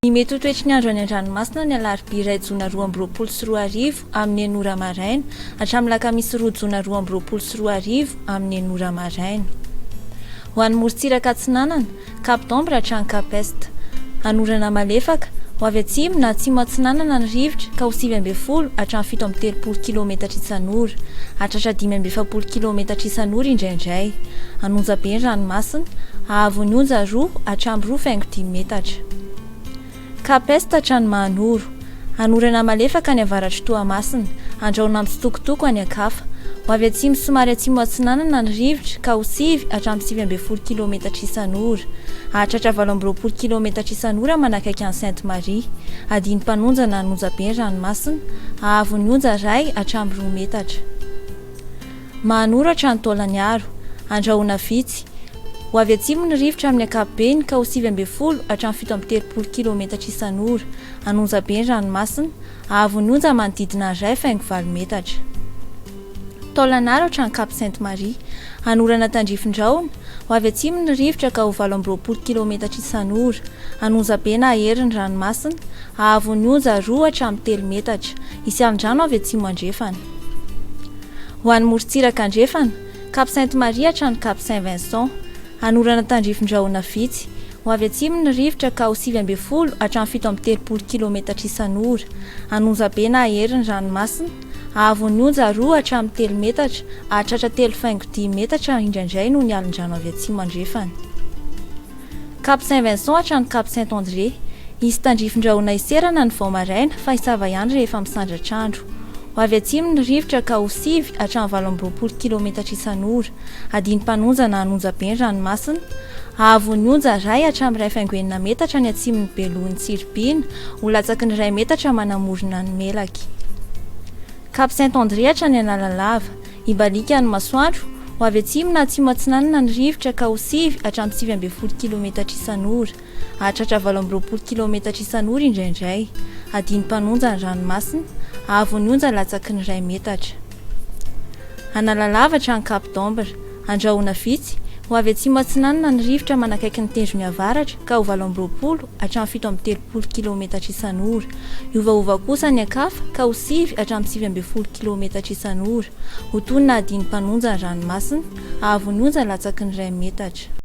Ny mety ho toetry ny andro any an-dranomasina ny alarobia 2 amin'ny 9 maraina hatramin'ny lakamisy 2 amin'ny 9 maraina. Ho an'ny morontsiraka Atsinanana, Cap d'Ombre hatrany Cap Est. Anorana malefaka ho avy atsimo na atsimo Atsinanana ny rivotra ka ho 9 hatramin'ny 7 kilometatra isan'ora, hatratra 5 kilometatra isan'ora indraindray. Anonja be ny ranomasina, ahavon'ny onja 2 hatramin'ny 2,5 metatra. Cap Est hatrany Mahanoro. Anorana malefaka ny avaratry Toamasina, andraona amin'ny tsitokotoko any Ankafa. Ho avy atsimo somary atsimo Atsinanana ny rivotra ka ho 7 hatramin'ny 9 kilometatra isan'ora, hahatratra 20 kilometatra isan'ora manakaiky an'i Sainte-Marie. Adiny mpanonja na anonja be ny ranomasina, ahavon'ny onja 1 hatramin'ny 2 metatra. Mahanoro hatrany Taolagnaro. Andrahoana vitsy. Ho avy atsimo ny rivotra amin'ny ankapobeny ka ho 9 hatramin'ny 17 kilometatra isan'ora, anonja be ny ranomasina, ahavon'ny onja manodidina 1,4 metatra. Taolagnaro hatrany Cap Sainte-Marie. Anorana tandrifin-drahona. Ho avy atsimo ny rivotra ka ho 20 kilometatra isan'ora, anonja be na herin'ny ranomasina, ahavon'ny onja 2 hatramin'ny 3 metatra. Isy alin-drano avy atsimo andrefana. Ho an'ny morontsiraka andrefana, Cap Sainte-Marie hatrany Cap Saint-Vincent. Anorana tandrifin-drahona vitsy. Ho avy atsimo ny rivotra ka ho 9 hatramin'ny 17 kilometatra isan'ora, anonja be na herin'ny ranomasina, ahavon'ny onja 2 hatramin'ny 3 metatra, hahatratra 3,10 metatra indraindray noho ny alin-drano avy atsimo andrefana. Cap Saint-Vincent hatrany Cap Saint-André. Isy tandrifin-drahona iserana ny vao maraina fa hisava ihany rehefa misandratr'andro. Ho avy atsimo ny rivotra ka ho 7 hatramin'ny 20 kilometatra isan'ora, adiny mpanonja na anonja be ny ranomasina, ahavon'ny onja 1 hatramin'ny 1,5 metatra ny atsimon'ny belohan'ny Tsiribina, ho latsaky ny 1 metatra manamorona ny Melaky. Cap Saint-André hatrany Analalava. Ibalika ny masoandro. Ho avy atsimo na atsimo Atsinanana ny rivotra ka ho 7 hatramin'ny 9 kilometatra isan'ora, hahatratra 20 kilometatra isan'ora indraindray, adiny mpanonja ny ranomasina, ahavon'ny onja latsaky ny 1 metatra. Analalava hatrany Cap d'Ombre. Andrahoana vitsy. Ho avy atsimo Atsinanana ny rivotra manakaiky ny tendrony avaratra ka ho 20 hatramin'ny 17 kilometatra isan'ora, iovaova kosa ny Ankafa ka ho 7 hatramin'ny 9 kilometatra isan'ora, ho tonina adiny mpanonja ny ranomasina, ahavon'ny onja latsaky ny 1 metatra.